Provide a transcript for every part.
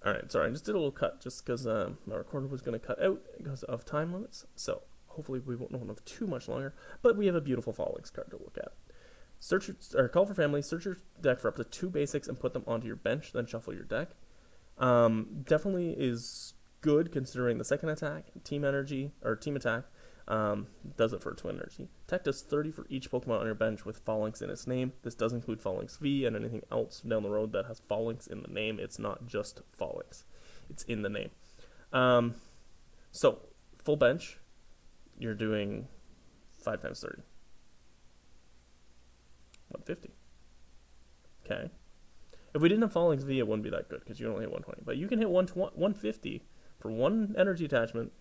Alright, sorry, I just did a little cut just because my recorder was going to cut out because of time limits. So hopefully we won't have too much longer. But we have a beautiful Fallings card to look at. Search your, or call for family, search your deck for up to 2 basics and put them onto your bench, then shuffle your deck. Definitely is good considering the second attack, team energy, or team attack, does it for twin energy. Tech does 30 for each Pokemon on your bench with Phalanx in its name. This does include Phalanx V and anything else down the road that has Phalanx in the name. It's not just Phalanx. It's in the name. So, full bench, you're doing 5 times 30. 150. Okay. If we didn't have Phalanx V, it wouldn't be that good because you only hit 120. But you can hit 150 for one energy attachment,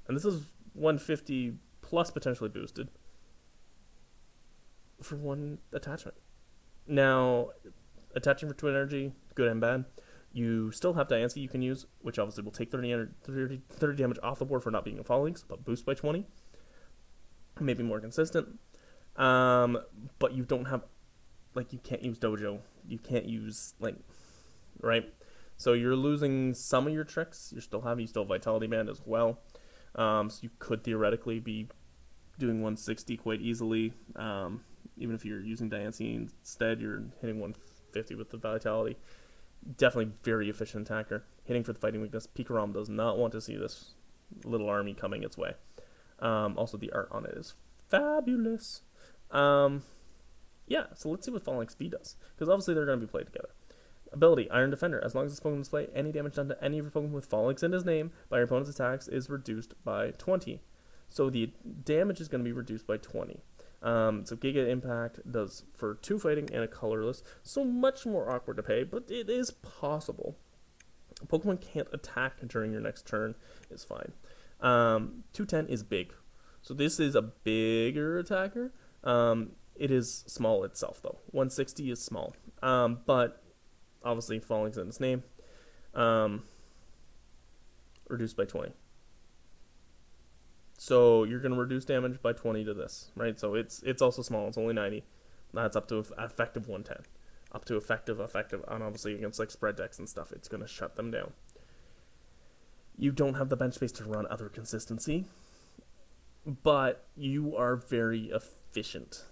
and this is 150 plus potentially boosted for one attachment. Now, attaching for twin energy, good and bad. You still have Diancie you can use, which obviously will take 30 damage off the board for not being a Phalanx, but boost by 20. Maybe more consistent. But you don't have, like, you can't use Dojo. You can't use, like, right? So you're losing some of your tricks. You still have Vitality Band as well. So you could theoretically be doing 160 quite easily. Even if you're using Diancie instead, you're hitting 150 with the Vitality. Definitely very efficient attacker. Hitting for the fighting weakness. Pikarom does not want to see this little army coming its way. Also, the art on it is fabulous. Yeah, so let's see what Phalanx V does. Because obviously they're going to be played together. Ability, Iron Defender. As long as this Pokemon display any damage done to any of your Pokemon with Phalanx in his name by your opponent's attacks is reduced by 20. So the damage is going to be reduced by 20. So Giga Impact does for 2 fighting and a colorless. So much more awkward to pay, but it is possible. Pokemon can't attack during your next turn is fine. 210 is big. So this is a bigger attacker. It is small itself, though. 160 is small. But obviously, Phalanx in its name. Reduced by 20. So you're going to reduce damage by 20 to this, right? So it's also small. It's only 90. That's up to effective 110. Up to effective, and obviously against like spread decks and stuff, it's going to shut them down. You don't have the bench space to run other consistency, but you are very efficient.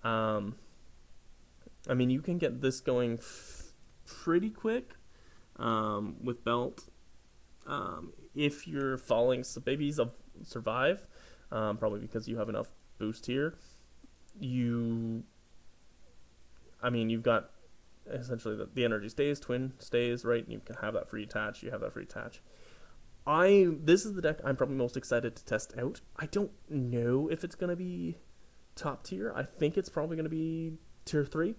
I mean, you can get this going pretty quick with Belt. If your Phalanx babies survive, probably because you have enough boost here, you've got essentially the energy stays, twin stays, right? You can have that free attach. You have that free attach. This is the deck I'm probably most excited to test out. I don't know if it's going to be top tier. I think it's probably going to be tier 3,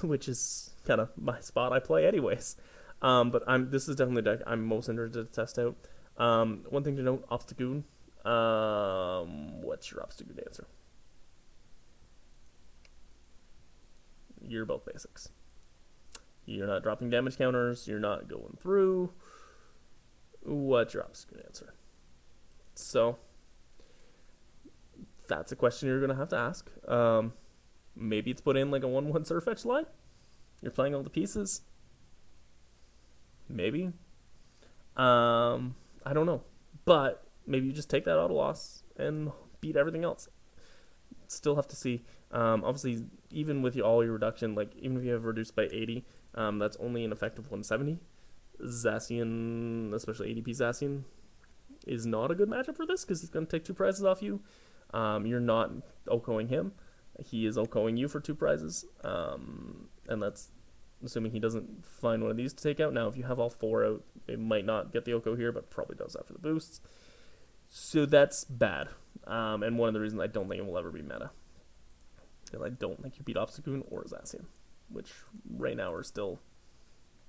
which is kind of my spot I play anyways. But this is definitely the deck I'm most interested to test out. One thing to note, Obstagoon. What's your Obstagoon answer? You're both basics. You're not dropping damage counters. You're not going through. What's your Obstagoon answer? So that's a question you're going to have to ask. Maybe it's put in like a 1/1 Surfetch line. You're playing all the pieces. Maybe. I don't know. But maybe you just take that auto loss and beat everything else. Still have to see. Obviously, even with all your reduction, like even if you have reduced by 80, that's only an effective 170. Zacian, especially ADP Zacian, is not a good matchup for this because he's going to take 2 prizes off you. You're not OHKOing him. He is OHKOing you for 2 prizes. And that's assuming he doesn't find one of these to take out. Now, if you have all 4 out, it might not get the OHKO here, but probably does after the boosts. So that's bad. And one of the reasons I don't think it will ever be meta. Because I don't think you beat Obstagoon or Zacian, which right now are still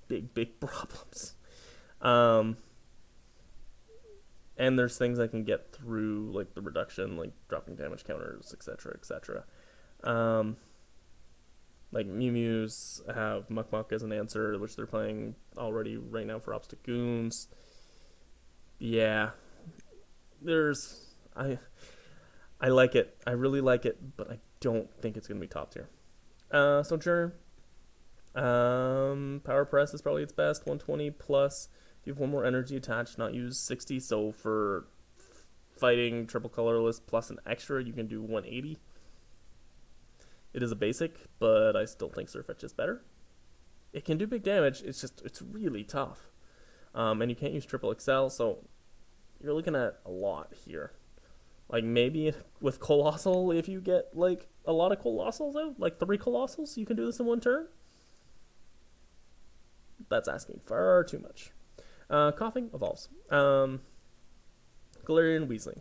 big problems. And there's things I can get through, like the reduction, like dropping damage counters, etc., etc. Like Mew Mews have Muck Muck as an answer, which they're playing already right now for Obstagoons. Yeah, I like it. I really like it, but I don't think it's gonna be top tier. So sure, Power Press is probably its best, 120 plus. If you have one more energy attached, not use 60. So for fighting triple colorless plus an extra, you can do 180. It is a basic, but I still think Surfetch is better. It can do big damage, it's really tough. And you can't use triple excel, so you're looking at a lot here. Like maybe with Colossal, if you get like a lot of Colossals out, like 3 Colossals, you can do this in one turn. That's asking far too much. Coughing evolves. Galarian Weasling.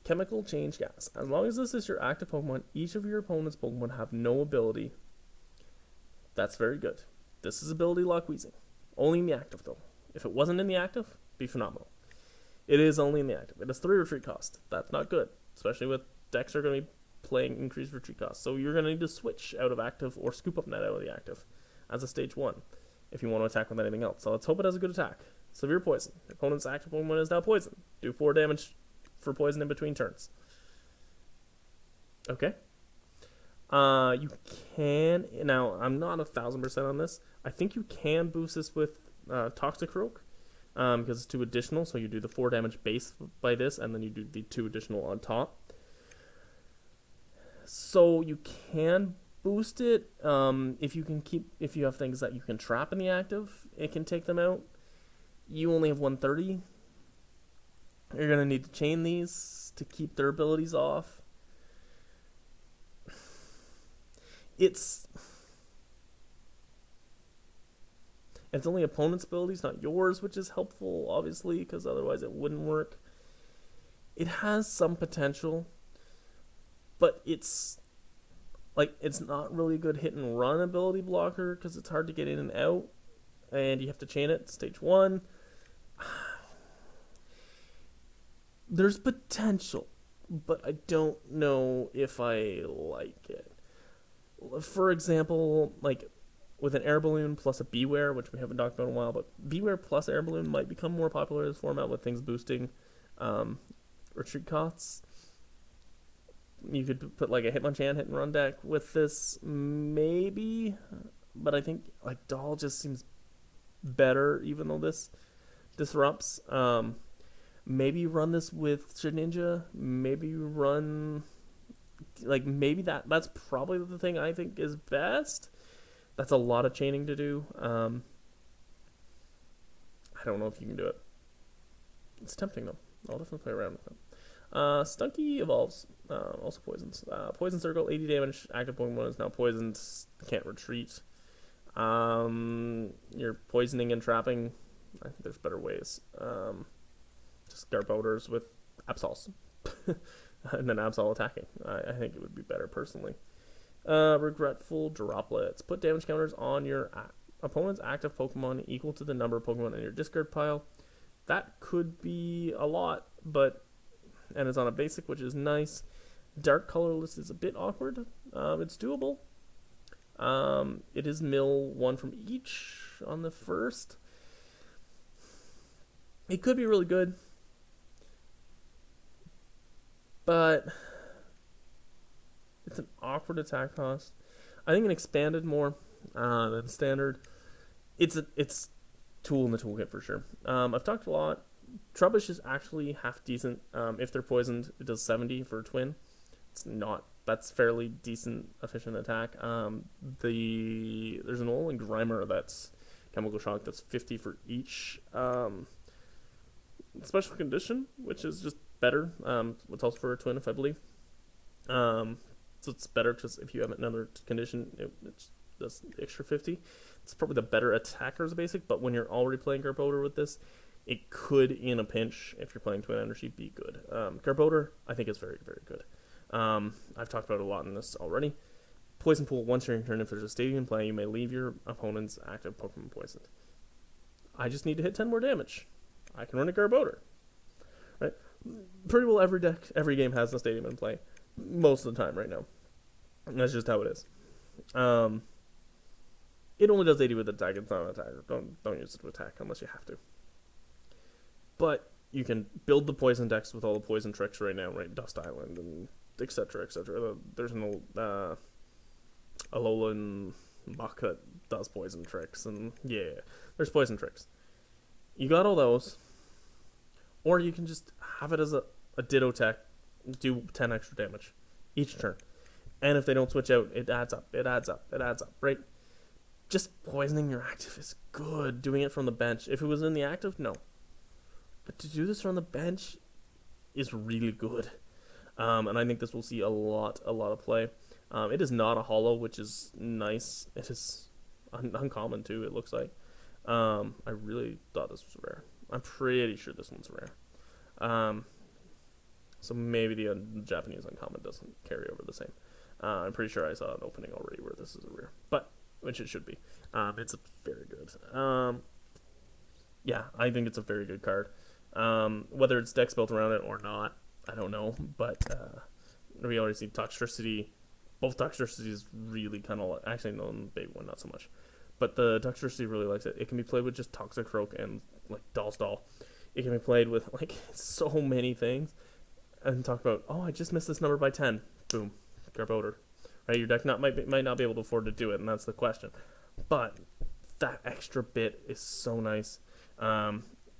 Chemical Change Gas. As long as this is your active Pokemon, each of your opponent's Pokemon have no ability. That's very good. This is ability lock Weezing. Only in the active though. If it wasn't in the active, be phenomenal. It is only in the active. It has 3 retreat cost. That's not good. Especially with decks are going to be playing increased retreat costs. So you're going to need to switch out of active or scoop up net out of the active as a stage 1 if you want to attack with anything else. So let's hope it has a good attack. Severe Poison. Your opponent's active Pokemon is now poison. Do 4 damage for poison in between turns. Okay. You can... Now, I'm not 1,000% on this. I think you can boost this with Toxicroak. Because it's 2 additional, so you do the 4 damage base by this, and then you do the 2 additional on top. So you can boost it if you have things that you can trap in the active, it can take them out. You only have 130. You're gonna need to chain these to keep their abilities off. It's only opponent's abilities, not yours, which is helpful, obviously, because otherwise it wouldn't work. It has some potential, but it's not really a good hit and run ability blocker because it's hard to get in and out, and you have to chain it stage 1. There's potential, but I don't know if I like it. For example, like with an Air Balloon plus a Beware, which we haven't talked about in a while, but Beware plus Air Balloon might become more popular in this format with things boosting retreat costs. You could put like a Hitmonchan hit and run deck with this, maybe, but I think like Doll just seems better, even though this disrupts. Maybe run this with Shedinja. Maybe run maybe that's probably the thing I think is best. That's a lot of chaining to do. I don't know if you can do it. It's tempting though. I'll definitely play around with it. Stunky evolves. Also poisons. Poison Circle, 80 damage. Active Pokemon is now poisoned. Can't retreat. You're poisoning and trapping. I think there's better ways. Just Garbodors with Absols. And then Absol attacking. I think it would be better personally. Regretful Droplets. Put damage counters on your opponent's active Pokemon equal to the number of Pokemon in your discard pile. That could be a lot, and it's on a basic, which is nice. Dark colorless is a bit awkward. It's doable. It is mill 1 from each on the first. It could be really good, but it's an awkward attack cost. I think an expanded more than standard. It's tool in the toolkit for sure. I've talked a lot. Trubbish is actually half decent. If they're poisoned, it does 70 for a twin. It's not. That's fairly decent, efficient attack. There's an Alolan Grimer that's Chemical Shock. That's 50 for each. Special Condition, which is just better. It's also for a twin, if I believe. So it's better because if you have another condition, it's the extra 50. It's probably the better attacker as a basic, but when you're already playing Garbodor with this, it could, in a pinch, if you're playing Twin Energy, be good. Garbodor, I think, is very, very good. I've talked about it a lot in this already. Poison Pool, once during your turn, if there's a stadium play, you may leave your opponent's active Pokemon poisoned. I just need to hit 10 more damage. I can run a Garbodor. Right? Pretty well every deck, every game has a stadium in play. Most of the time right now. And that's just how it is. It only does 80 with attack. It's not an attacker. Don't use it to attack unless you have to. But you can build the poison decks with all the poison tricks right now, right? Dust Island and etc. etc. There's an Alolan muck that does poison tricks, and yeah, there's poison tricks. You got all those, or you can just have it as a Ditto tech, do 10 extra damage each turn. And if they don't switch out, it adds up, right? Just poisoning your active is good. Doing it from the bench. If it was in the active, no. But to do this from the bench is really good. And I think this will see a lot of play. It is not a holo, which is nice. It is uncommon too, it looks like. I really thought this was rare. I'm pretty sure this one's rare. So maybe the Japanese uncommon doesn't carry over the same. I'm pretty sure I saw an opening already where this is a rare, but which it should be. It's a very good. Yeah, I think it's a very good card. Whether it's decks built around it or not, I don't know. But we already see Toxtricity. Both Toxtricities really kind of actually no, the baby one not so much, but the Toxtricity really likes it. It can be played with just Toxic Rogue and like Doll's Doll. It can be played with like so many things. And talk about, oh, I just missed this number by 10. Boom. Garbodor. Right? Your deck might not be able to afford to do it, and that's the question. But that extra bit is so nice.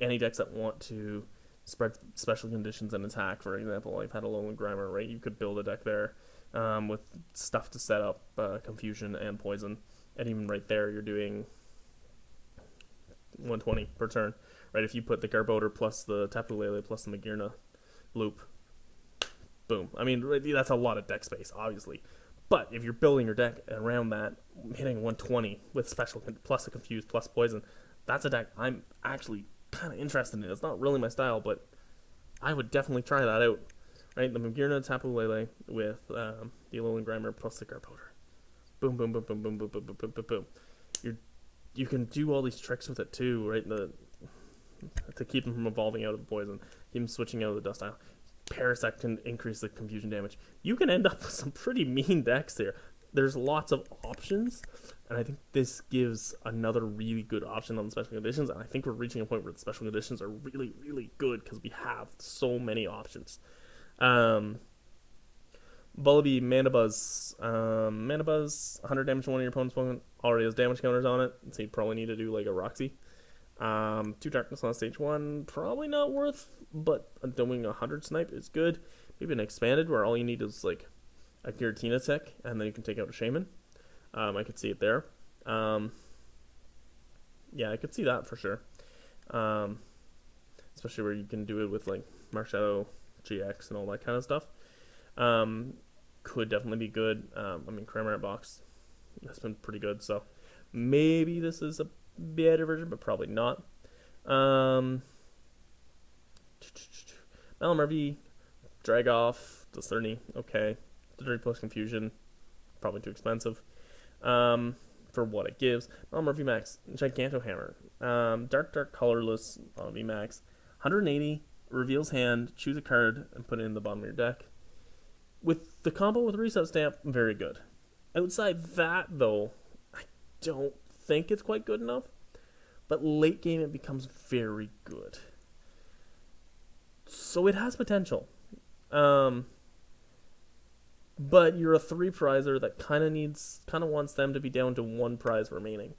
Any decks that want to spread special conditions and attack, for example, like had a Alolan Grimer, right? You could build a deck there with stuff to set up confusion and poison. And even right there, you're doing 120 per turn. Right? If you put the Garbodor plus the Tapu Lele plus the Magearna loop, boom. I mean, that's a lot of deck space, obviously. But if you're building your deck around that, hitting 120 with special plus a confuse plus poison, that's a deck I'm actually kind of interested in. It's not really my style, but I would definitely try that out. Right, the Magearna Tapu Lele with the Alolan Grimer plus the Garbodor. Boom, boom, boom, boom, boom, boom, boom, boom, boom, boom, boom. You can do all these tricks with it too, right? To keep them from evolving out of the poison, keep them switching out of the Dust Isle. Parasect can increase the confusion damage. You can end up with some pretty mean decks there. There's lots of options, and I think this gives another really good option on the special conditions, and I think we're reaching a point where the special conditions are really, really good because we have so many options. Vullaby, Mandibuzz. Mandibuzz, 100 damage to one of your opponent's Pokemon, already has damage counters on it, so you probably need to do like a Roxy. 2 Darkness on stage 1, probably not worth, but doing 100 snipe is good. Maybe an expanded where all you need is like a Giratina tech, and then you can take out a Shaman. I could see it there. Yeah, I could see that for sure. Especially where you can do it with like Marshadow GX and all that kind of stuff. Could definitely be good. I mean, Cramorant Box has been pretty good, so maybe this is a better version, but probably not. Malamurvy, Dragoff, Descerny, okay. Descerny plus Confusion, probably too expensive for what it gives. Malamurvy Max, Giganto Hammer, Dark Colorless on VMAX, 180, reveals hand, choose a card, and put it in the bottom of your deck. With the combo with Reset Stamp, very good. Outside that, though, I don't think it's quite good enough, but late game it becomes very good. So it has potential. But you're a 3 prizer that kind of wants them to be down to 1 prize remaining.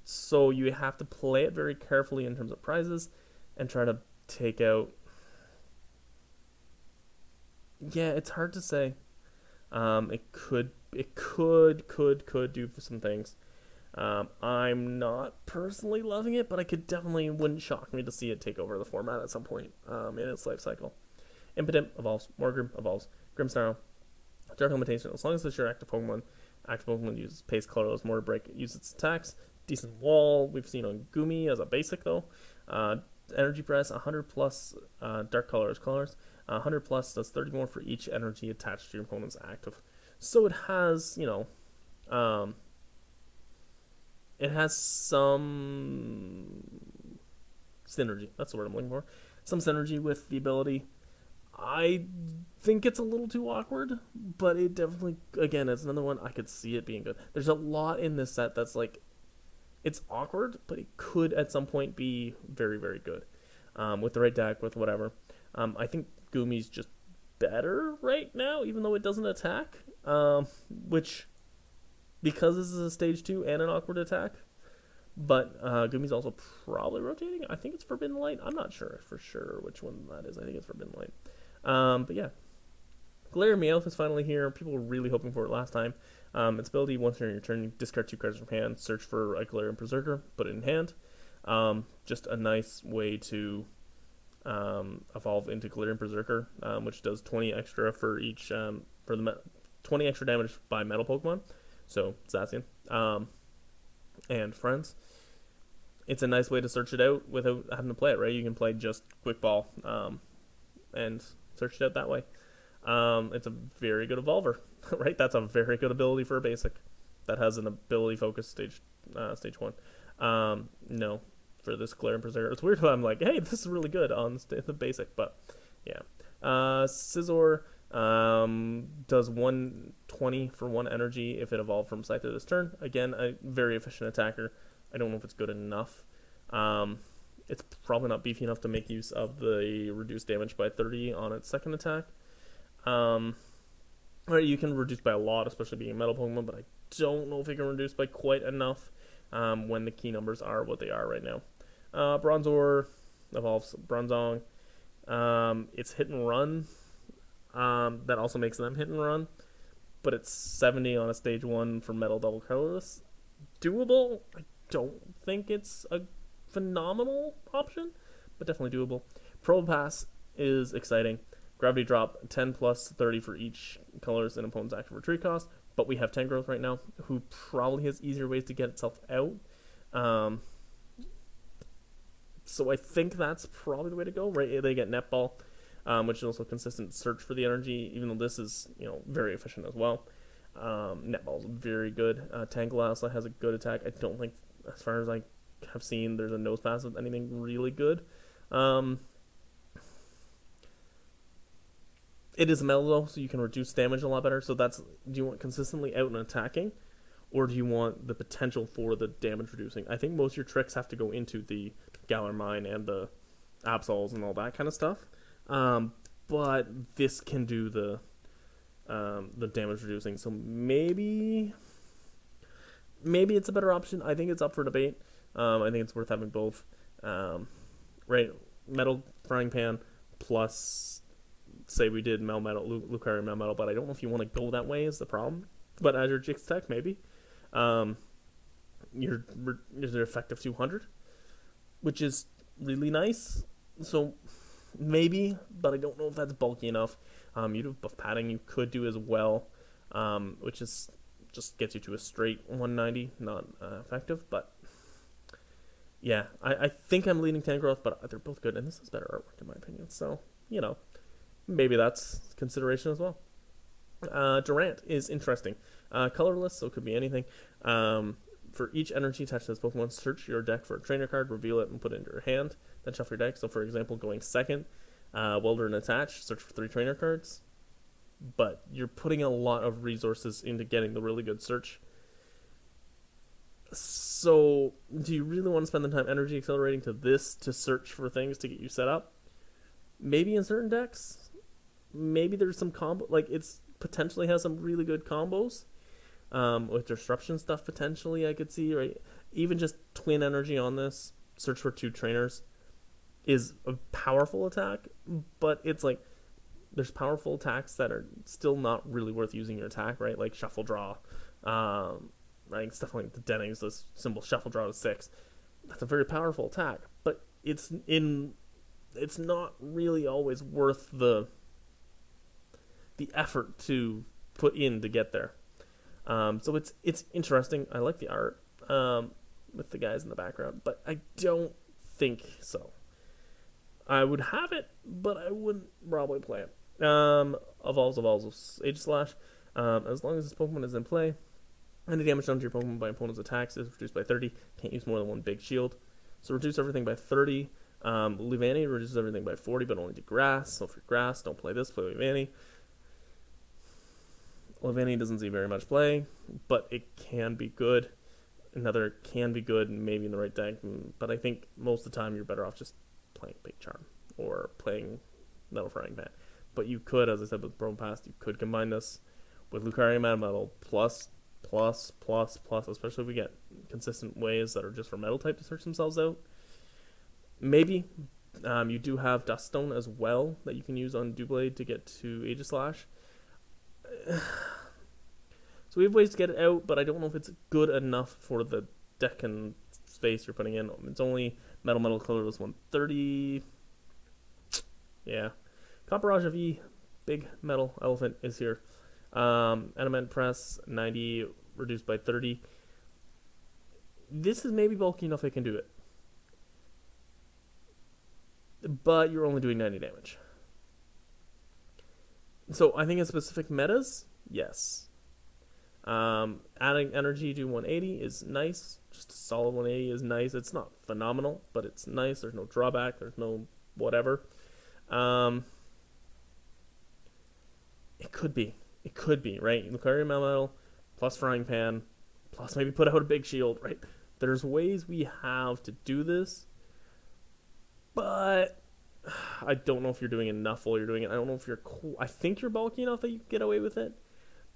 So you have to play it very carefully in terms of prizes and try to take out. Yeah, it's hard to say. It could do some things. I'm not personally loving it, but wouldn't shock me to see it take over the format at some point in its life cycle. Impotent evolves, Morgrim evolves, Grimmsnarl, Dark Limitation. As long as it's your active Pokemon uses Pace, Colorless, Mortar Break, uses its attacks. Decent wall. We've seen on Gumi as a basic though. Energy Press, 100 plus Dark Colors, 100 plus does 30 more for each energy attached to your opponent's active. So it has, it has some synergy. That's the word I'm looking for. Some synergy with the ability. I think it's a little too awkward, but it definitely, again, it's another one I could see it being good. There's a lot in this set that's like, it's awkward, but it could at some point be very, very good. With the right deck, with whatever. I think Gumi's just better right now, even though it doesn't attack. Which because this is a stage 2 and an awkward attack. But Gumi's also probably rotating. I think it's Forbidden Light. I'm not sure for sure which one that is. I think it's Forbidden Light. But yeah. Glare Meowth is finally here. People were really hoping for it last time. Its ability, once during your turn, you discard 2 cards from hand, search for a Galarian Berserker, put it in hand. Just a nice way to evolve into Galarian Berserker, which does 20 extra for each, 20 extra damage by metal Pokemon. So, Zacian. And friends. It's a nice way to search it out without having to play it, right? You can play just Quick Ball and search it out that way. It's a very good evolver, right? That's a very good ability for a basic that has an ability focus stage 1. No, for this Galarian Berserker. It's weird, but I'm like, hey, this is really good on the basic, but yeah. Scizor does 120 for 1 energy if it evolved from Scyther this turn. Again, a very efficient attacker. I don't know if it's good enough. It's probably not beefy enough to make use of the reduced damage by 30 on its second attack. Right, you can reduce by a lot, especially being a metal Pokemon, but I don't know if it can reduce by quite enough when the key numbers are what they are right now. Bronzor evolves Bronzong. It's hit and run. That also makes them hit and run, but it's 70 on a stage 1 for metal double colorless. Doable. I don't think it's a phenomenal option, but definitely doable. Probopass is exciting. Gravity drop 10 plus 30 for each colors and opponent's active retreat cost, but we have Tangrowth right now, who probably has easier ways to get itself out. So I think that's probably the way to go, right? They get Netball, which is also consistent search for the energy, even though this is, very efficient as well. Netball is very good. Tangela also has a good attack. I don't think, as far as I have seen, there's a nose pass with anything really good. It is metal though, so you can reduce damage a lot better. So do you want consistently out and attacking, or do you want the potential for the damage reducing? I think most of your tricks have to go into the Galar Mine and the Absols and all that kind of stuff. But this can do the damage reducing. So maybe it's a better option. I think it's up for debate. I think it's worth having both. Right, metal frying pan plus, say we did Lucario Melmetal, but I don't know if you want to go that way is the problem. But as your Jix Tech, maybe. You're effective 200, which is really nice. So maybe, but I don't know if that's bulky enough. You do buff padding you could do as well, which is just gets you to a straight 190, not effective. But yeah, I think I'm leaning Tangrowth, but they're both good, and this is better artwork in my opinion. So, maybe that's consideration as well. Durant is interesting. Colorless, so it could be anything. For each energy attached to this Pokemon, search your deck for a trainer card, reveal it, and put it into your hand. Then shuffle your deck. So, for example, going second, Welder and Attach, search for 3 trainer cards. But you're putting a lot of resources into getting the really good search. So, do you really want to spend the time energy accelerating to this to search for things to get you set up? Maybe in certain decks. Maybe there's some combo, like it's potentially has some really good combos. With disruption stuff potentially I could see, right? Even just twin energy on this, search for 2 trainers, is a powerful attack, but it's like there's powerful attacks that are still not really worth using your attack, right? Like shuffle draw, right? Stuff like the Dennings, this symbol shuffle draw to 6. That's a very powerful attack, but it's not really always worth the effort to put in to get there. So it's interesting. I like the art with the guys in the background, but I don't think so. I would have it, but I wouldn't probably play it. Evolves, Age Slash. As long as this Pokemon is in play, any damage done to your Pokemon by opponent's attacks is reduced by 30. Can't use more than 1 big shield. So reduce everything by 30. Leavanny reduces everything by 40, but only to grass. So for grass, don't play this, play Leavanny. Leavanny doesn't see very much play, but it can be good. Another can be good, maybe in the right deck, but I think most of the time you're better off just playing Big Charm or playing Metal Frying Pan. But you could, as I said with Probopass, you could combine this with Lucario Mad Metal plus plus, especially if we get consistent ways that are just for metal type to search themselves out. Maybe. You do have Duststone as well that you can use on Doublade to get to Aegislash. So we have ways to get it out, but I don't know if it's good enough for the deck and space you're putting in. It's only metal colorless 130. Yeah. Copperage V, big metal elephant is here. Adamant Press 90 reduced by 30. This is maybe bulky enough I can do it, but you're only doing 90 damage. So I think in specific metas, yes. Adding energy to 180 is nice. Just a solid 180 is nice. It's not phenomenal, but it's nice. There's no drawback. There's no whatever. It could be, right? Lucario Melmetal plus Frying Pan plus maybe put out a big shield, right? There's ways we have to do this, but I don't know if you're doing enough while you're doing it. I don't know if you're I think you're bulky enough that you can get away with it,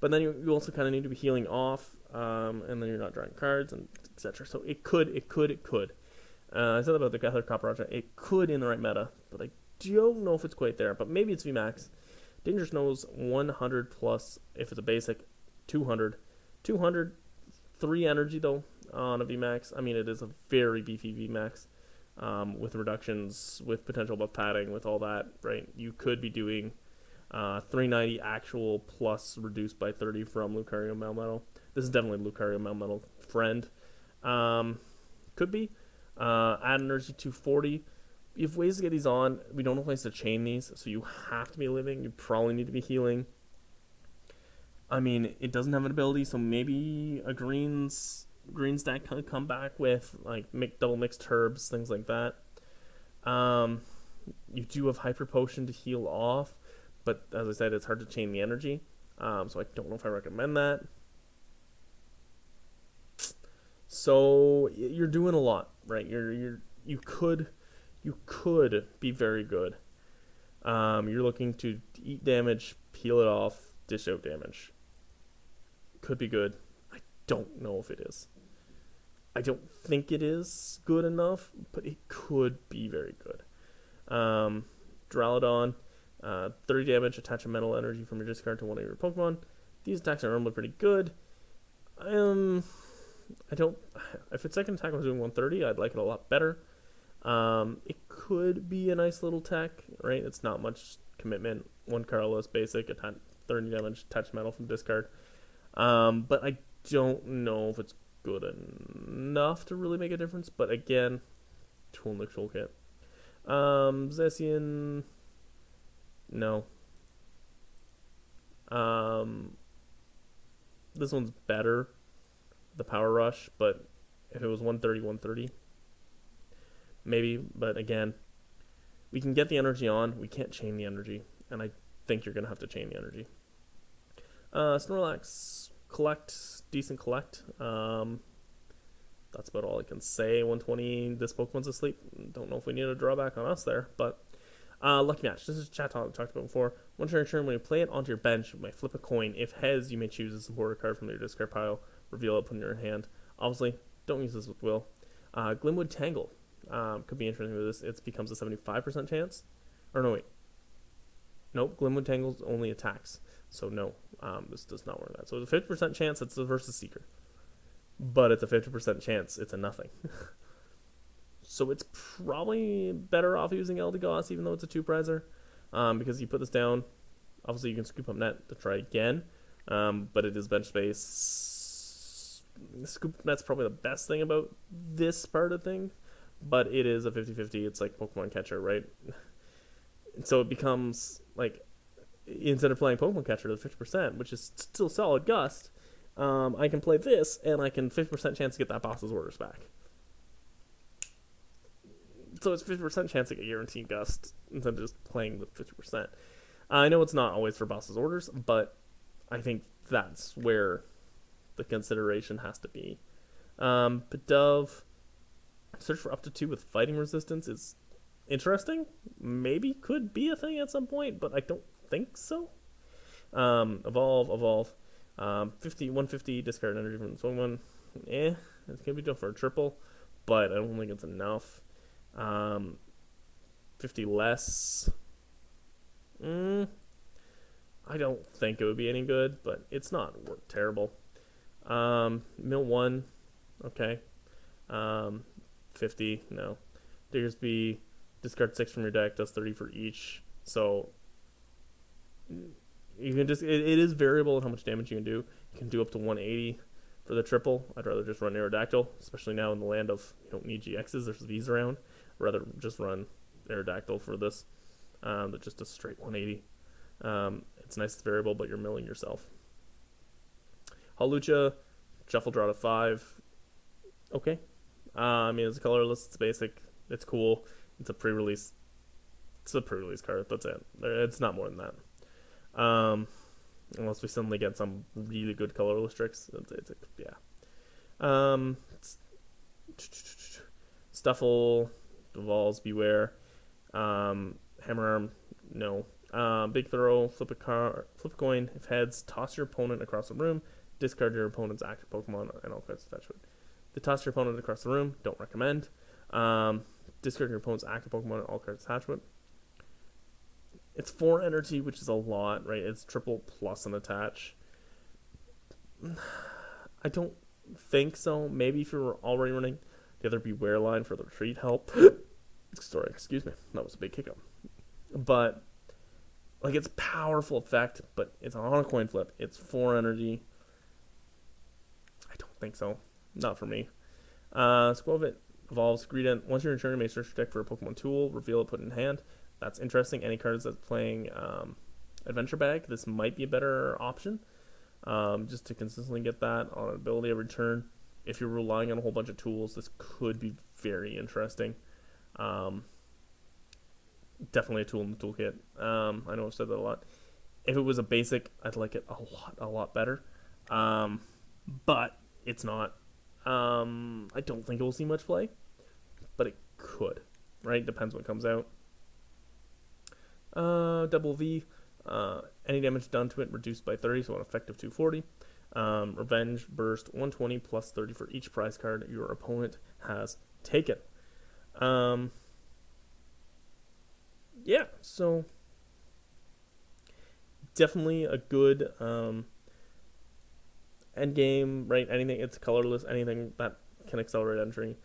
but then you also kind of need to be healing off, and then you're not drawing cards, and etc. So it could. I said about the other Copperage. It could in the right meta, but I don't know if it's quite there. But maybe it's VMAX. Dangerous Nose 100 plus if it's a basic, 200, 3 energy though on a VMAX. I mean, it is a very beefy VMAX. With reductions, with potential buff padding, with all that, right? You could be doing 390 actual plus reduced by 30 from Lucario Melmetal. This is definitely Lucario Melmetal friend. Could be. Add energy 240. You have ways to get these on. We don't have ways to chain these, so you have to be living. You probably need to be healing. I mean, it doesn't have an ability, so maybe a green stack can come back with like double mixed herbs, things like that. You do have Hyper Potion to heal off, but as I said, it's hard to chain the energy, so I don't know if I recommend that. So you're doing a lot, right? You could be very good. You're looking to eat damage, peel it off, dish out damage. Could be good. I don't know if it is. I don't think it is good enough, but it could be very good. Duraludon, 30 damage, attach a mental energy from your discard to one of your Pokemon. These attacks are normally pretty good. If its second attack was doing 130, I'd like it a lot better. It could be a nice little tech, right? It's not much commitment. 1 colorless, basic, 30 damage, attach metal from discard. But I don't know if it's good enough to really make a difference, but again, tool in the toolkit. Zacian, no. This one's better, the Power Rush, but if it was 130, maybe, but again, we can get the energy on, we can't chain the energy, and I think you're going to have to chain the energy. Snorlax, decent collect. That's about all I can say. 120, this Pokemon's asleep. Don't know if we need a drawback on us there, but Lucky Match. This is chat talk we talked about before. One turn, when you play it onto your bench, you may flip a coin. If heads, you may choose a supporter card from your discard pile, reveal it, put it in your hand. Obviously, don't use this with Will. Glimwood Tangle could be interesting with this. It becomes a 75% chance. Or no, wait. Nope, Glimwood Tangle's only attacks. So no, this does not work that. So it's a 50% chance it's the Versus Seeker. But it's a 50% chance it's a nothing. So it's probably better off using Eldegoss, even though it's a 2-prizer. Because you put this down, obviously you can scoop up net to try again. But it is bench space. Scoop up net's probably the best thing about this part of thing. But it is a 50-50. It's like Pokemon Catcher, right? So it becomes like, instead of playing Pokemon Catcher to 50%, which is still solid Gust, I can play this, and I can 50% chance to get that boss's orders back. So it's 50% chance to get guaranteed Gust, instead of just playing the 50%. I know it's not always for boss's orders, but I think that's where the consideration has to be. Pidove, search for up to 2 with fighting resistance is interesting. Maybe could be a thing at some point, but I don't think so. Evolve. 50, 150, discard energy from this one. It's going to be done for a triple, but I don't think it's enough. 50 less. I don't think it would be any good, but it's not terrible. Mill 1, okay. 50, no. Diggersby, discard 6 from your deck, does 30 for each. So you can just, it is variable in how much damage you can do. You can do up to 180 for the triple. I'd rather just run Aerodactyl, especially now in the land of you don't need GXs, there's Vs around. I'd rather just run Aerodactyl for this. That just does straight 180. It's nice, it's variable, but you're milling yourself. Hawlucha, shuffle draw to 5. Okay. I mean, it's colorless, it's basic, it's cool. It's a pre-release. It's a pre-release card. That's it. It's not more than that. Unless we suddenly get some really good colorless tricks. Yeah. Stuffle, Devolves, Beware. Hammer Arm, no. Big Throw, flip a coin. If heads, toss your opponent across the room. Discard your opponent's active Pokemon and all cards attached to it. To toss your opponent across the room, don't recommend. Discard your opponent's active Pokemon and all cards attached to it. It's 4 energy, which is a lot, right? It's triple plus an attach. I don't think so. Maybe if you were already running the other Beware line for the retreat help. Sorry, excuse me. That was a big hiccup. But, like, it's powerful effect, but it's on a coin flip. It's 4 energy. I don't think so. Not for me. Squovit evolves Greedent. Once you're in turn, you may search your deck for a Pokemon tool, reveal it, put it in hand. That's interesting. Any cards that's playing Adventure Bag, this might be a better option. Just to consistently get that on an ability every turn. If you're relying on a whole bunch of tools, this could be very interesting. Definitely a tool in the toolkit. I know I've said that a lot. If it was a basic, I'd like it a lot better. But it's not. I don't think it will see much play, but it could, right? Depends what comes out. Double V, any damage done to it reduced by 30, so an effective 240. Revenge, burst, 120 plus 30 for each prize card your opponent has taken. Yeah, so definitely a good end game, right? Anything, it's colorless, anything that can accelerate entry.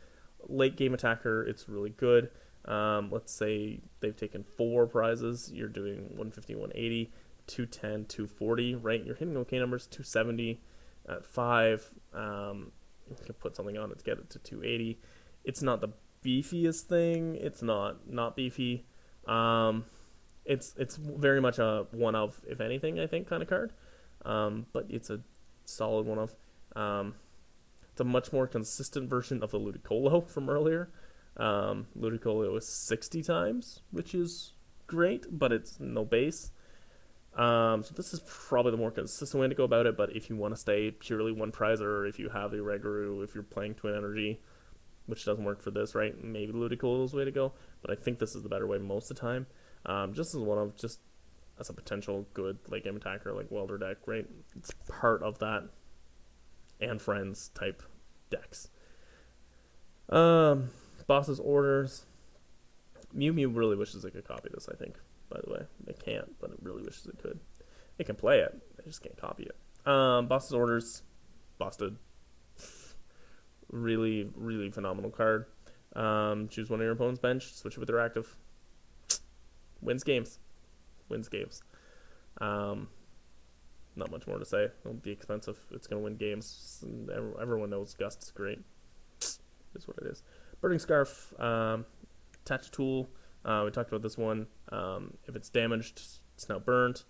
Late game attacker, it's really good. Let's say they've taken 4 prizes, you're doing 150, 180, 210, 240, right? You're hitting okay numbers, 270 at 5. You can put something on it to get it to 280. It's not the beefiest thing. It's not beefy. It's very much a one of, if anything, I think, kind of card. But it's a solid one of. It's a much more consistent version of the Ludicolo from earlier. Ludicolo was 60 times, which is great, but it's no base. So this is probably the more consistent way to go about it, but if you want to stay purely one prizer, or if you have the Reguru, if you're playing Twin Energy, which doesn't work for this, right? Maybe Ludicolo is the way to go, but I think this is the better way most of the time. Just as one of, just as a potential good late game attacker, like Welder deck, right? It's part of that and friends type decks. Boss's Orders. Mew Mew really wishes it could copy this, I think, by the way. It can't, but it really wishes it could. It can play it, they just can't copy it. Boss's Orders. Busted. Really, really phenomenal card. Choose one of your opponent's bench, switch it with their active. Wins games. Not much more to say. It'll be expensive. It's going to win games. And everyone knows Gust's great. Is what it is. Burning Scarf. Attach tool. We talked about this one. If it's damaged, it's now burned.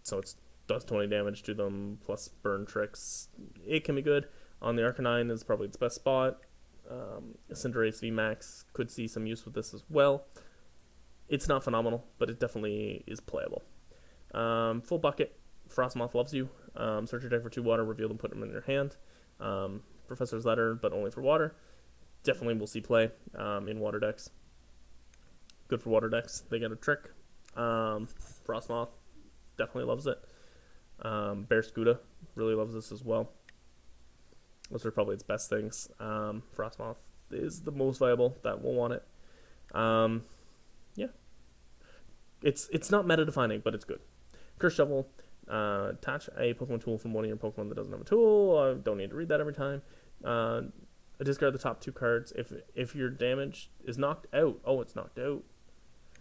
So it does 20 damage to them, plus burn tricks. It can be good. On the Arcanine is probably its best spot. Cinderace VMAX could see some use with this as well. It's not phenomenal, but it definitely is playable. Full Bucket. Frostmoth loves you. Search your deck for 2 water, reveal them, put them in your hand. Professor's Letter, but only for water. Definitely will see play in water decks. Good for water decks. They get a trick. Frostmoth definitely loves it. Bear Scuda really loves this as well. Those are probably its best things. Frostmoth is the most viable that will want it. Yeah, it's not meta defining, but it's good. Curse Shovel. Attach a Pokemon tool from one of your Pokemon that doesn't have a tool. I don't need to read that every time. Discard the top 2 cards. If your damage is knocked out, it's knocked out.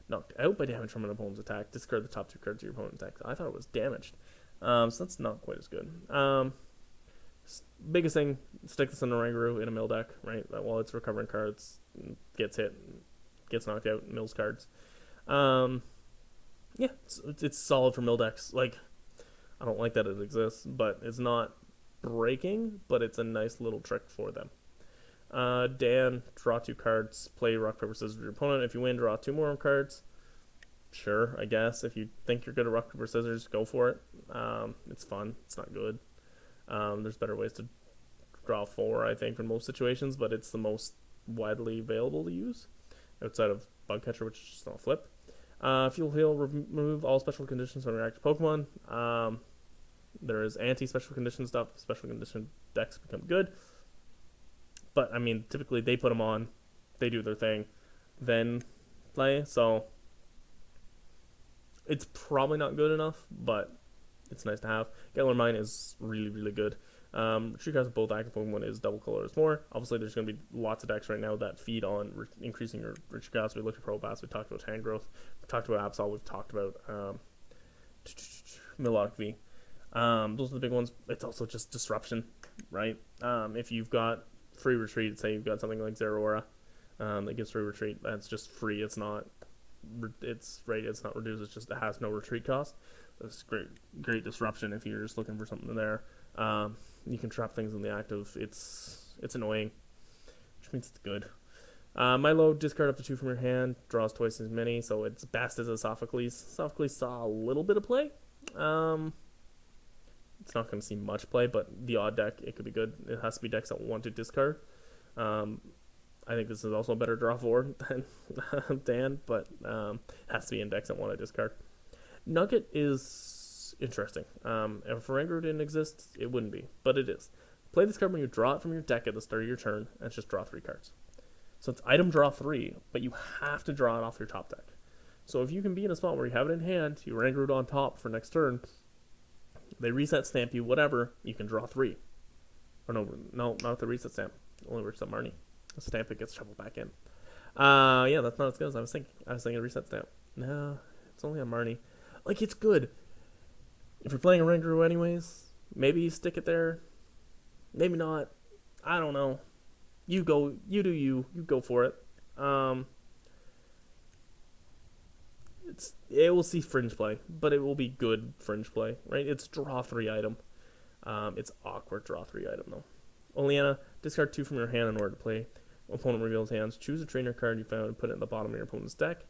Knocked out by damage from an opponent's attack. Discard the top 2 cards of your opponent's attack. I thought it was damaged. So that's not quite as good. Biggest thing, stick this in a Oranguru in a mill deck, right? While it's recovering cards, gets hit, gets knocked out, mills cards. Yeah, it's solid for mill decks. Like, I don't like that it exists, but it's not breaking, but it's a nice little trick for them. Dan, draw 2 cards, play rock, paper, scissors with your opponent. If you win, draw 2 more cards. Sure, I guess. If you think you're good at rock, paper, scissors, go for it. It's fun. It's not good. There's better ways to draw 4, I think, in most situations, but it's the most widely available to use outside of Bug Catcher, which is just not a flip. Fuel Heal, remove all special conditions from your active Pokemon. There is anti-special condition stuff. Special condition decks become good. But, I mean, typically they put them on, they do their thing, then play. So, it's probably not good enough, but it's nice to have. Galar Mine is really, really good. Retreat cards with both active Pokemon is double colors more. Obviously, there's going to be lots of decks right now that feed on increasing your retreat cards. We looked at Pro Pass, we talked about Hand Growth, we talked about Absol, we've talked about Melodic V. Those are the big ones. It's also just disruption, right? If you've got free retreat, say you've got something like Zeraora that gives free retreat, that's just free. It's not reduced. It's just, it has no retreat cost. That's great disruption if you're just looking for something there. You can trap things in the active. It's annoying, which means it's good. Milo, discard up to 2 from your hand, draws twice as many, so it's best as a Sophocles. Sophocles saw a little bit of play. It's not going to see much play, but the odd deck, it could be good. It has to be decks that want to discard. I think this is also a better draw 4 than Dan, but it has to be in decks that want to discard. Nugget is interesting. If Oranguru didn't exist, it wouldn't be, but it is. Play this card when you draw it from your deck at the start of your turn, and it's just draw 3 cards. So it's item draw 3, but you have to draw it off your top deck. So if you can be in a spot where you have it in hand, you Oranguru on top for next turn, they reset stamp you, whatever, you can draw 3. Or no, not the reset stamp. It only works on Marnie. The stamp, it gets shuffled back in. Yeah, that's not as good as I was thinking. I was thinking reset stamp. No, it's only on Marnie. Like, it's good. If you're playing Oranguru anyways, maybe you stick it there. Maybe not. I don't know. You do you go for it. It will see fringe play, but it will be good fringe play, right? It's draw 3 item. It's awkward draw 3 item though. Oleana, discard 2 from your hand in order to play. Opponent reveals hands. Choose a trainer card you found and put it in the bottom of your opponent's deck.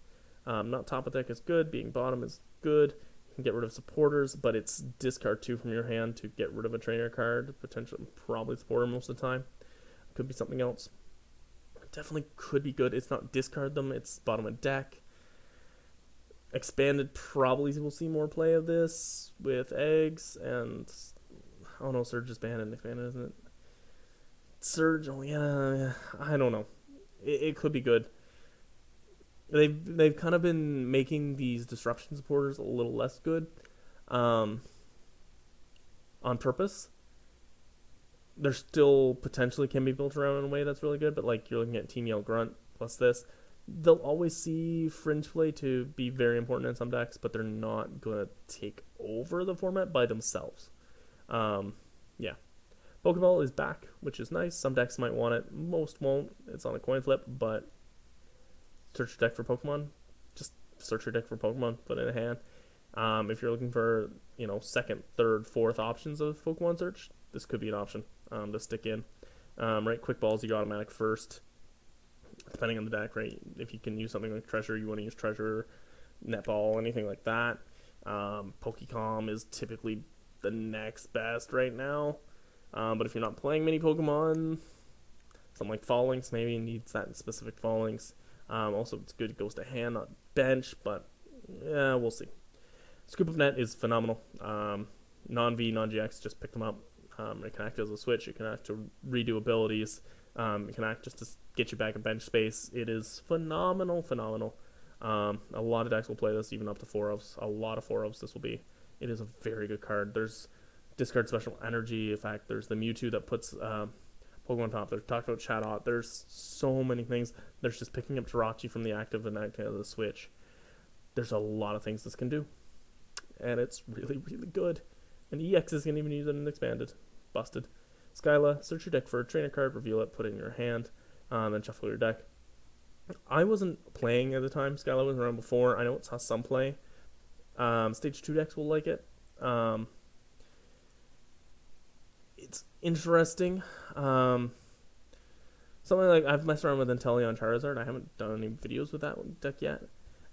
Not top of deck is good. Being bottom is good. You can get rid of supporters, but it's discard 2 from your hand to get rid of a trainer card. Potentially, probably supporter most of the time. Could be something else. Definitely could be good. It's not discard them. It's bottom of deck. Expanded probably will see more play of this with eggs and Surge is banned and expanded, isn't it? Surge, yeah, I don't know. It could be good. They've kind of been making these disruption supporters a little less good, on purpose. They're still potentially can be built around in a way that's really good, but like you're looking at Team Yell Grunt plus this, they'll always see fringe play to be very important in some decks, but they're not gonna take over the format by themselves. Yeah. Pokeball is back, which is nice. Some decks might want it, most won't. It's on a coin flip, but search your deck for Pokemon. Just search your deck for Pokemon, put it in a hand. If you're looking for, second, third, fourth options of Pokemon search, this could be an option to stick in. Right, Quick Balls, you go automatic first, depending on the deck, right? If you can use something like Treasure, you want to use Treasure, Netball, anything like that. Pokecom is typically the next best right now. But if you're not playing many Pokemon, something like Fallings maybe needs that specific Fallings. Also, it's good, it goes to hand, not bench, but yeah, we'll see. Scoop of Net is phenomenal. non-V, non-GX, just pick them up. It can act as a switch. It can act to redo abilities. It can act just to get you back in bench space. It is phenomenal. A lot of decks will play this, even up to 4-ofs. A lot of 4-ofs this will be. It is a very good card. There's discard special energy. In fact, there's the Mewtwo that puts Pokemon top. There's talked about Chatot. There's so many things. There's just picking up Jirachi from the active and acting as a switch. There's a lot of things this can do. And it's really, really good. And EX can even use it in expanded. Busted. Skyla, search your deck for a trainer card, reveal it, put it in your hand, then shuffle your deck. I wasn't playing at the time. Skyla was around before. I know it saw some play. Stage 2 decks will like it. It's interesting. Something like I've messed around with Inteleon Charizard. I haven't done any videos with that deck yet.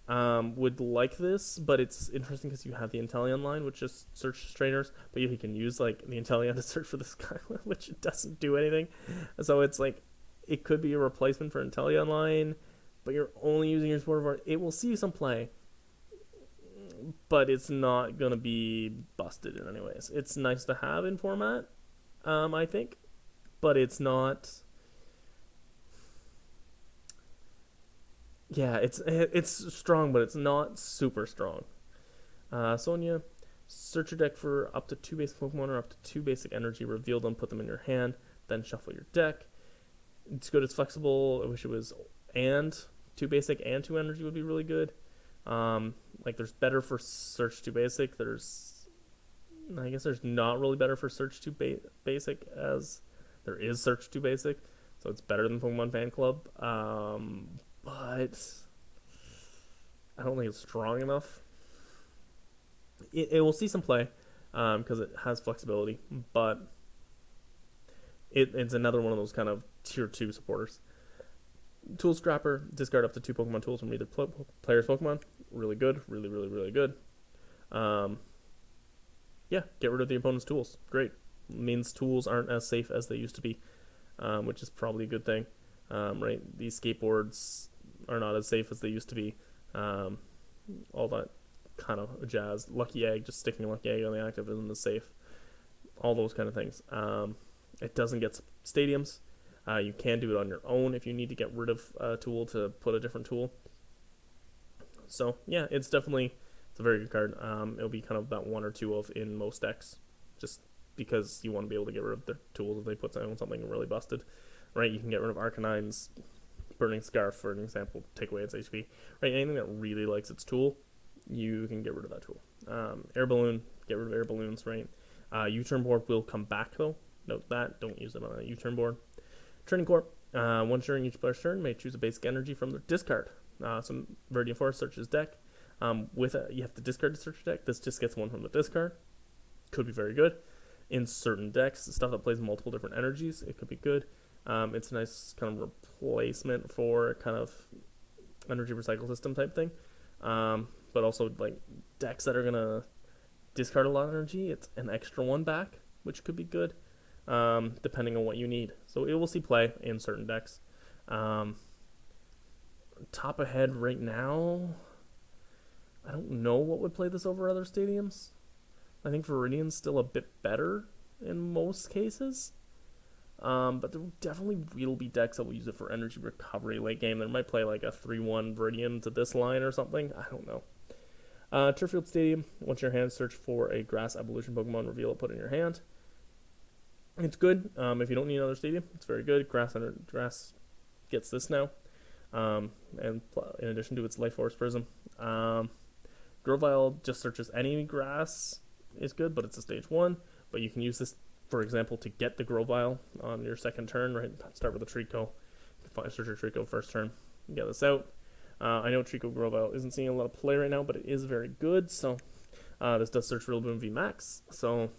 Would like this, but it's interesting because you have the Inteleon line, which just searches trainers, but you can use like the Inteleon to search for the Skyla, which doesn't do anything. So it's like it could be a replacement for Inteleon line, but you're only using your Sport. It will see some play, but it's not gonna be busted in any ways. It's nice to have in format, I think, but it's not. Yeah, it's strong, but it's not super strong. Sonia, search your deck for up to 2 basic Pokemon or up to 2 basic energy, reveal them, put them in your hand, then shuffle your deck. It's good, it's flexible. I wish it was and 2 basic and 2 energy would be really good. Like there's better for search 2 basic. I guess there's not really better for search 2 basic as there is search 2 basic, so it's better than Pokemon Fan Club. But I don't think it's strong enough. It will see some play because it has flexibility, but it's another one of those kind of tier 2 supporters. Tool Scrapper, discard up to 2 Pokemon tools from either player's Pokemon. Really good, really good. Yeah, get rid of the opponent's tools. Great. Means tools aren't as safe as they used to be, which is probably a good thing. Right, these skateboards are not as safe as they used to be. All that kind of jazz. Lucky Egg, just sticking a Lucky Egg on the active isn't as safe. All those kind of things. It doesn't get stadiums. You can do it on your own if you need to get rid of a tool to put a different tool. So yeah, it's a very good card. It'll be kind of that 1 or 2 of in most decks, just because you want to be able to get rid of their tools if they put on something really busted. Right, you can get rid of Arcanine's Burning Scarf, for an example, take away its HP. Right, anything that really likes its tool, you can get rid of that tool. Air Balloon, get rid of Air Balloons, right? U-turn board will come back, though. Note that, don't use it on a U-turn board. Training Corp, once during each player's turn, may choose a basic energy from their discard. So Viridian Forest searches deck. You have to discard to search your deck. This just gets one from the discard. Could be very good. In certain decks, stuff that plays multiple different energies, it could be good. It's a nice kind of replacement for kind of energy recycle system type thing. But also like decks that are going to discard a lot of energy, it's an extra one back, which could be good, depending on what you need. So it will see play in certain decks. Top ahead right now, I don't know what would play this over other stadiums. I think Viridian's still a bit better in most cases. But there definitely will be decks that will use it for energy recovery late game. They might play like a 3-1 Viridian to this line or something. I don't know. Turffield Stadium. Once your hand, search for a grass evolution Pokemon, reveal it, put it in your hand. It's good. If you don't need another stadium, it's very good. Grass gets this now. And in addition to its Life Force Prism. Grovyle just searches any grass is good, but it's a stage 1. But you can use this, for example, to get the Grovyle on your second turn, right? Start with a Trico. Search your Trico first turn. Get this out. I know Trico Grovyle isn't seeing a lot of play right now, but it is very good. So this does search Rillaboom V Max. So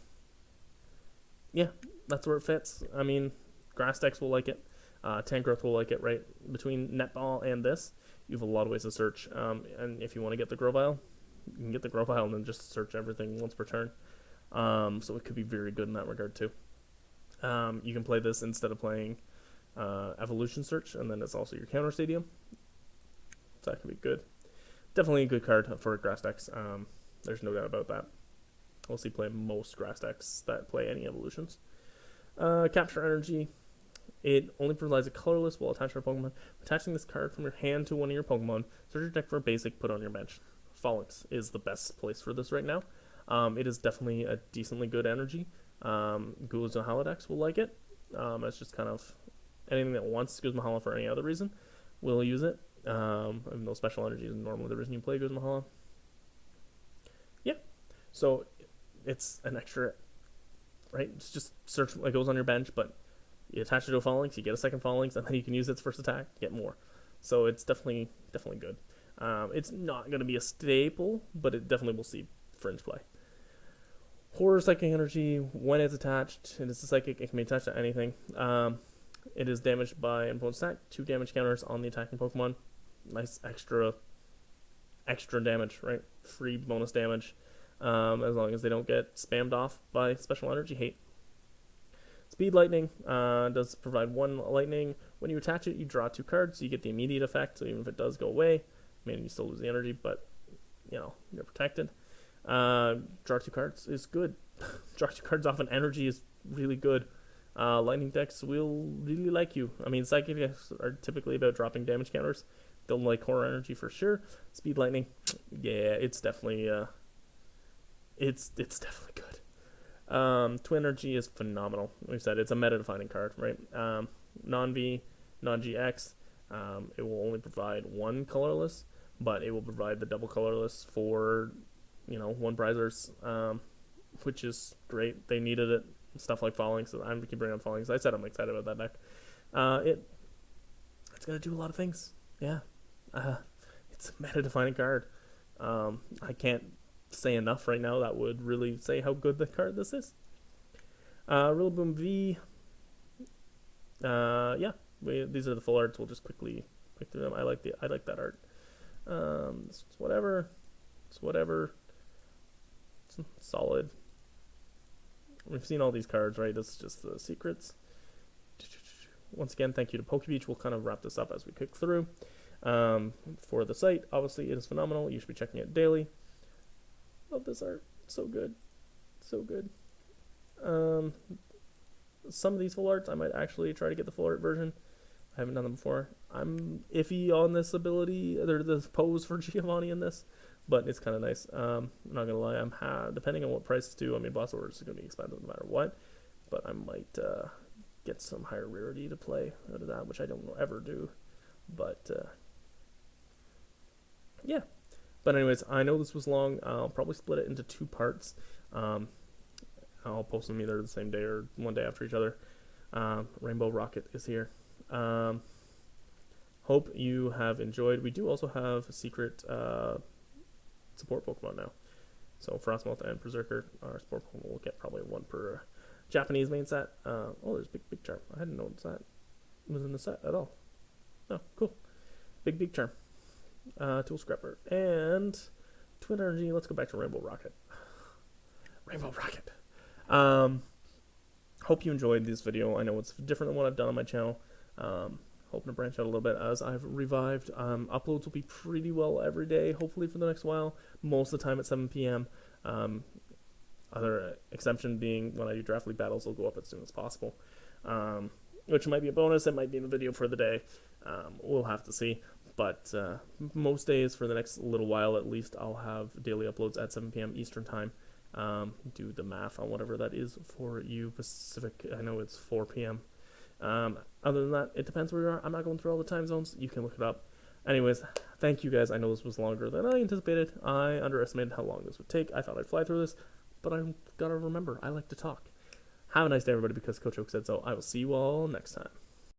yeah, that's where it fits. I mean, grass decks will like it. Tangrowth will like it, right? Between Netball and this, you have a lot of ways to search. And if you want to get the Grovyle, you can get the Grovyle and then just search everything once per turn. So it could be very good in that regard too. You can play this instead of playing Evolution Search, and then it's also your counter stadium. So that could be good. Definitely a good card for grass decks. There's no doubt about that. We'll see play most grass decks that play any evolutions. Capture energy. It only provides a colorless while attached to a Pokemon. Attaching this card from your hand to one of your Pokemon, search your deck for a basic, put on your bench. Phalanx is the best place for this right now. It is definitely a decently good energy. Ghouls and Holodecks will like it. It's just kind of anything that wants Guzmahala for any other reason will use it. Even though special energy is normally the reason you play Guzmahala. Yeah. So it's an extra, right? It's just search, it goes on your bench, but you attach it to a Phalanx, you get a second Phalanx, and then you can use its first attack, get more. So it's definitely good. It's not going to be a staple, but it definitely will see fringe play. Horror Psychic Energy, when it's attached, it is a psychic, it can be attached to anything. It is damaged by an opponent's attack, 2 damage counters on the attacking Pokemon. Nice extra damage, right? Free bonus damage, as long as they don't get spammed off by special energy hate. Speed Lightning does provide 1 lightning. When you attach it, you draw 2 cards, so you get the immediate effect, so even if it does go away, I mean, you still lose the energy, but, you're protected. Draw 2 cards is good. Draw 2 cards off an energy is really good. Lightning decks will really like you. I mean, Psychic decks are typically about dropping damage counters. They'll like Horror Energy for sure. Speed Lightning, yeah, it's definitely it's definitely good. Twin Energy is phenomenal. We've said it's a meta-defining card, right? Non-V, non-GX. It will only provide 1 colorless, but it will provide the double colorless for 1 prizers, which is great. They needed it. Stuff like Phalanx. I'm keep bringing up Phalanx. I said I'm excited about that deck. It's gonna do a lot of things. Yeah. It's a meta-defining card. I can't say enough right now that would really say how good the card this is. Rillaboom V. Yeah. These are the full arts. We'll just quickly click through them. I like that art. It's whatever. It's solid. We've seen all these cards, right? This is just the secrets. Once again, thank you to PokeBeach. We'll kind of wrap this up as we click through. For the site, obviously, it is phenomenal. You should be checking it daily. Love this art. So good. Some of these full arts, I might actually try to get the full art version. I haven't done them before. I'm iffy on this ability, the pose for Giovanni in this, but it's kind of nice. I'm not gonna lie, depending on what price it's due. I mean, Boss Orders is gonna be expensive no matter what, but I might get some higher rarity to play out of that, which I don't ever do. But yeah. But anyways, I know this was long. I'll probably split it into 2 parts. I'll post them either the same day or one day after each other. Rainbow Rocket is here. Hope you have enjoyed. We do also have a secret support Pokemon now. So Frostmoth and Berserker are support Pokemon. We'll get probably 1 per Japanese main set. There's Big Charm. I hadn't noticed that was in the set at all. Oh, cool. Big Charm. Tool Scrapper. And Twin Energy. Let's go back to Rainbow Rocket. Hope you enjoyed this video. I know it's different than what I've done on my channel. Hoping to branch out a little bit as I've revived. Uploads will be pretty well every day, hopefully for the next while. Most of the time at 7 p.m. Other exception being when I do Draft League battles, they'll go up as soon as possible. Which might be a bonus. It might be in the video for the day. We'll have to see. But most days for the next little while at least, I'll have daily uploads at 7 p.m. Eastern Time. Do the math on whatever that is for you Pacific. I know it's 4 p.m. Other than that, it depends where you are. I'm not going through all the time zones. You can look it up. Anyways, thank you guys. I know this was longer than I anticipated. I underestimated how long this would take. I thought I'd fly through this, but I gotta remember, I like to talk. Have a nice day, everybody, because Coach Oak said so. I will see you all next time.